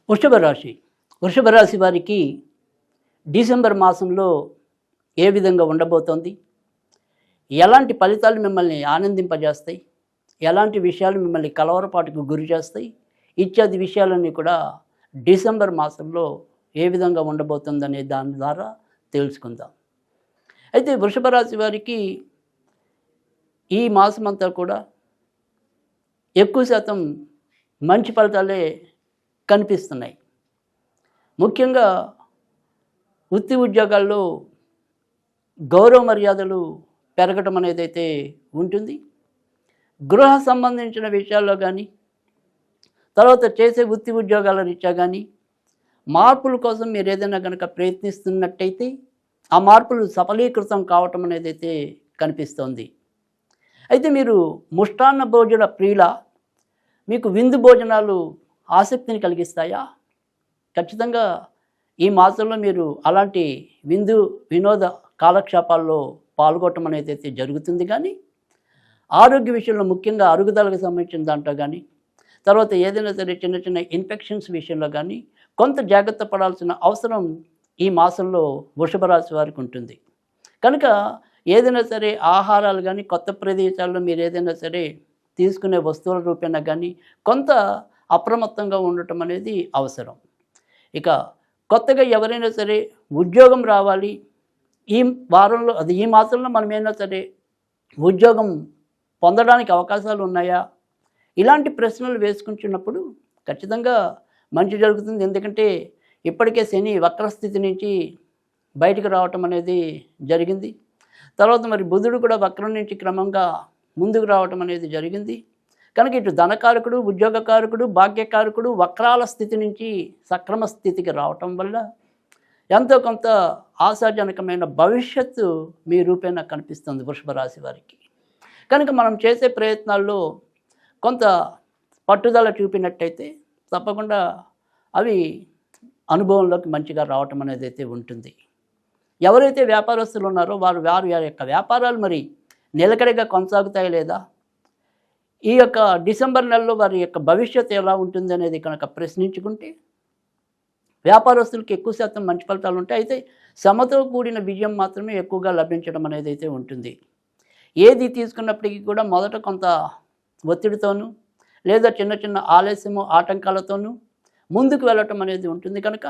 వృషభ రాశి వృషభ రాశి వారికి డిసెంబర్ మాసంలో ఏ విధంగా ఉండబోతోంది, ఎలాంటి ఫలితాలు మిమ్మల్ని ఆనందింపజేస్తాయి, ఎలాంటి విషయాలు మిమ్మల్ని కలవరపాటుకు గురి చేస్తాయి ఇత్యాది విషయాలన్నీ కూడా డిసెంబర్ మాసంలో ఏ విధంగా ఉండబోతుందనే దాని ద్వారా తెలుసుకుందాం. అయితే వృషభ రాశి వారికి ఈ మాసం అంతా కూడా ఎక్కువ శాతం మంచి ఫలితాలే కనిపిస్తున్నాయి. ముఖ్యంగా వృత్తి ఉద్యోగాల్లో గౌరవ మర్యాదలు పెరగటం అనేది అయితే ఉంటుంది. గృహ సంబంధించిన విషయాల్లో కానీ, తర్వాత చేసే వృత్తి ఉద్యోగాల రీత్యా కానీ మార్పుల కోసం మీరు ఏదైనా కనుక ప్రయత్నిస్తున్నట్టయితే ఆ మార్పులు సఫలీకృతం కావటం అనేది అయితే కనిపిస్తోంది. అయితే మీరు ముష్టాన్న భోజన ప్రియుల, మీకు విందు భోజనాలు ఆసక్తిని కలిగిస్తాయా? ఖచ్చితంగా ఈ మాసంలో మీరు అలాంటి విందు వినోద కాలక్షేపాల్లో పాల్గొనడం అనేది అయితే జరుగుతుంది. కానీ ఆరోగ్య విషయంలో ముఖ్యంగా అరుగుదలకు సంబంధించిన దాంట్లో కానీ, తర్వాత ఏదైనా సరే చిన్న చిన్న ఇన్ఫెక్షన్స్ విషయంలో కానీ కొంత జాగ్రత్త పడాల్సిన అవసరం ఈ మాసంలో వృషభ రాశి వారికి ఉంటుంది. కనుక ఏదైనా సరే ఆహారాలు కానీ, కొత్త ప్రదేశాల్లో మీరు ఏదైనా సరే తీసుకునే వస్తువుల రూపేణా కానీ కొంత అప్రమత్తంగా ఉండటం అనేది అవసరం. ఇక కొత్తగా ఎవరైనా సరే ఉద్యోగం రావాలి, ఈ వారంలో ఈ మాసంలో మనం ఏమైనా సరే ఉద్యోగం పొందడానికి అవకాశాలు ఉన్నాయా, ఇలాంటి ప్రశ్నలు వేసుకుంటున్నప్పుడు ఖచ్చితంగా మంచి జరుగుతుంది. ఎందుకంటే ఇప్పటికే శని వక్రస్థితి నుంచి బయటకు రావటం అనేది జరిగింది. తర్వాత మరి బుధుడు కూడా వక్రం నుంచి క్రమంగా ముందుకు రావటం అనేది జరిగింది. కనుక ఇటు ధనకారకుడు, ఉద్యోగకారకుడు, భాగ్యకారకుడు వక్రాల స్థితి నుంచి సక్రమ స్థితికి రావటం వల్ల ఎంతో కొంత ఆశాజనకమైన భవిష్యత్తు మీ రూపేణా కనిపిస్తుంది వృషభ రాశి వారికి. కనుక మనం చేసే ప్రయత్నాల్లో కొంత పట్టుదల చూపినట్టయితే తప్పకుండా అవి అనుభవంలోకి మంచిగా రావటం అనేది అయితే ఉంటుంది. ఎవరైతే వ్యాపారస్తులు ఉన్నారో వారి యొక్క వ్యాపారాలు మరి నిలకడగా కొనసాగుతాయి లేదా, ఈ యొక్క డిసెంబర్ నెలలో వారి యొక్క భవిష్యత్తు ఎలా ఉంటుంది అనేది కనుక ప్రశ్నించుకుంటే వ్యాపారస్తులకి ఎక్కువ శాతం మంచి ఫలితాలు ఉంటాయి. అయితే శ్రమతో కూడిన విజయం మాత్రమే ఎక్కువగా లభించడం అనేది అయితే ఉంటుంది. ఏది తీసుకున్నప్పటికీ కూడా మొదట కొంత ఒత్తిడితోనూ లేదా చిన్న చిన్న ఆలస్యము ఆటంకాలతోనూ ముందుకు వెళ్ళటం అనేది ఉంటుంది. కనుక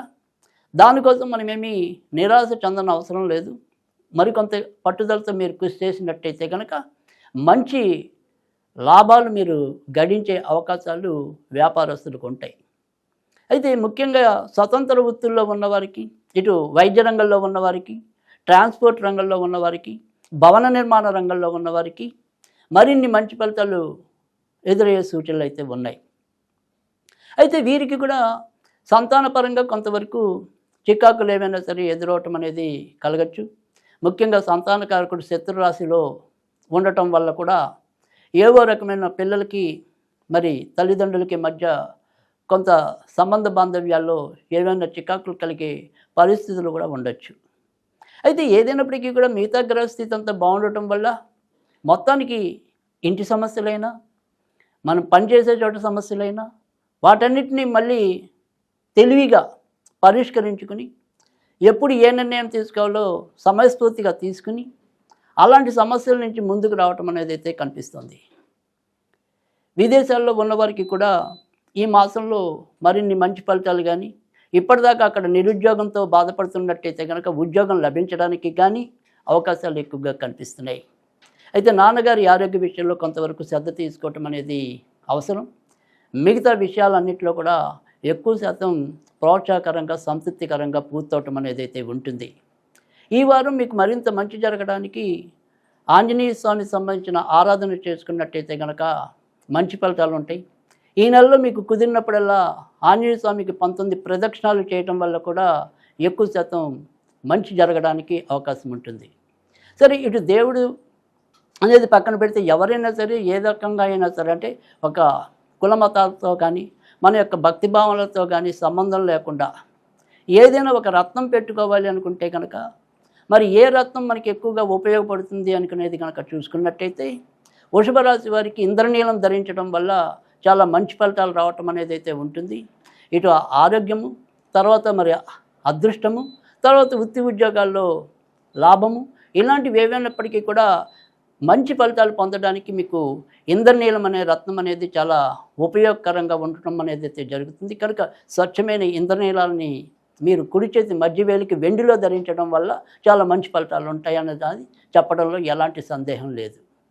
దానికోసం మనమేమీ నిరాశ చెందన అవసరం లేదు. మరికొంత పట్టుదలతో మీరు కృషి చేసినట్టయితే కనుక మంచి లాభాలు మీరు గడించే అవకాశాలు వ్యాపారస్తులకు ఉంటాయి. అయితే ముఖ్యంగా స్వతంత్ర వృత్తుల్లో ఉన్నవారికి, ఇటు వైద్య రంగంలో ఉన్నవారికి, ట్రాన్స్పోర్ట్ రంగంలో ఉన్నవారికి, భవన నిర్మాణ రంగంలో ఉన్నవారికి మరిన్ని మంచి ఫలితాలు ఎదురయ్యే సూచనలు అయితే ఉన్నాయి. అయితే వీరికి కూడా సంతానపరంగా కొంతవరకు చికాకులు ఏమైనా సరే ఎదురవటం అనేది కలగచ్చు. ముఖ్యంగా సంతానకారకుడు శత్రు రాశిలో ఉండటం వల్ల కూడా ఏవో రకమైన పిల్లలకి మరి తల్లిదండ్రులకి మధ్య కొంత సంబంధ బాంధవ్యాల్లో ఏమైనా చికాకులు కలిగే పరిస్థితులు కూడా ఉండొచ్చు. అయితే ఏదైనప్పటికీ కూడా మిగతా గ్రహస్థితి అంతా బాగుండటం వల్ల మొత్తానికి ఇంటి సమస్యలైనా, మనం పనిచేసే చోట సమస్యలైనా వాటన్నిటినీ మళ్ళీ తెలివిగా పరిష్కరించుకుని ఎప్పుడు ఏ నిర్ణయం తీసుకోవాలో సమయస్ఫూర్తిగా తీసుకుని అలాంటి సమస్యల నుంచి ముందుకు రావటం అనేది అయితే కనిపిస్తుంది. విదేశాల్లో ఉన్నవారికి కూడా ఈ మాసంలో మరిన్ని మంచి ఫలితాలు కానీ, ఇప్పటిదాకా అక్కడ నిరుద్యోగంతో బాధపడుతున్నట్టయితే కనుక ఉద్యోగం లభించడానికి కానీ అవకాశాలు ఎక్కువగా కనిపిస్తున్నాయి. అయితే నాన్నగారి ఆరోగ్య విషయంలో కొంతవరకు శ్రద్ధ తీసుకోవటం అనేది అవసరం. మిగతా విషయాలన్నింటిలో కూడా ఎక్కువ శాతం ప్రోత్సాహకరంగా సంతృప్తికరంగా పూర్తవటం అనేది అయితే ఉంటుంది. ఈ వారం మీకు మరింత మంచి జరగడానికి ఆంజనేయ స్వామికి సంబంధించిన ఆరాధన చేసుకున్నట్టయితే కనుక మంచి ఫలితాలు ఉంటాయి. ఈ నెలలో మీకు కుదిరినప్పుడల్లా ఆంజనేయ స్వామికి 19 ప్రదక్షిణాలు చేయటం వల్ల కూడా ఎక్కువ శాతం మంచి జరగడానికి అవకాశం ఉంటుంది. సరే, ఇటు దేవుడు అనేది పక్కన పెడితే ఎవరైనా సరే ఏ రకంగా అయినా సరే, అంటే ఒక కుల మతాలతో కానీ మన యొక్క భక్తి భావనలతో కానీ సంబంధం లేకుండా ఏదైనా ఒక రత్నం పెట్టుకోవాలి అనుకుంటే కనుక మరి ఏ రత్నం మనకి ఎక్కువగా ఉపయోగపడుతుంది అనుకునేది కనుక చూసుకున్నట్టయితే వృషభ రాశి వారికి ఇంద్రనీలం ధరించడం వల్ల చాలా మంచి ఫలితాలు రావటం అనేది అయితే ఉంటుంది. ఇటు ఆరోగ్యము, తర్వాత మరి అదృష్టము, తర్వాత వృత్తి ఉద్యోగాల్లో లాభము, ఇలాంటివి ఏవైనప్పటికీ కూడా మంచి ఫలితాలు పొందడానికి మీకు ఇంద్రనీలం అనే రత్నం అనేది చాలా ఉపయోగకరంగా ఉండటం అనేది అయితే జరుగుతుంది. కనుక స్వచ్ఛమైన ఇంద్రనీలాలని మీరు కుడి చేతి మధ్య వేలికి వెండిలో ధరించడం వల్ల చాలా మంచి ఫలితాలు ఉంటాయనే దాన్ని చెప్పడంలో ఎలాంటి సందేహం లేదు.